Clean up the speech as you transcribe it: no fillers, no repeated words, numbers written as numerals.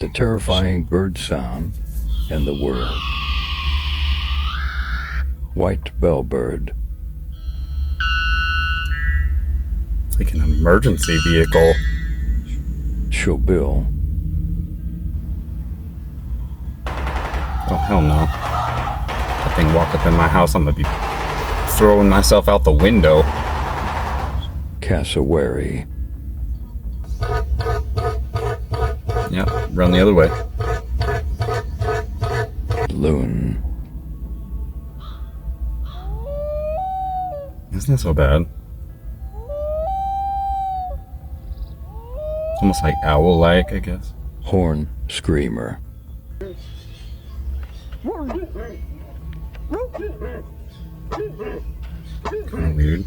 The terrifying bird sound and the word. White bellbird. It's like an emergency vehicle. Showbill. Oh, hell no. That thing walked up in my house, I'm gonna be throwing myself out the window. Cassowary. Yeah, run the other way. Loon. Isn't that so bad? It's almost like owl-like, I guess. Horn screamer. Kind of weird.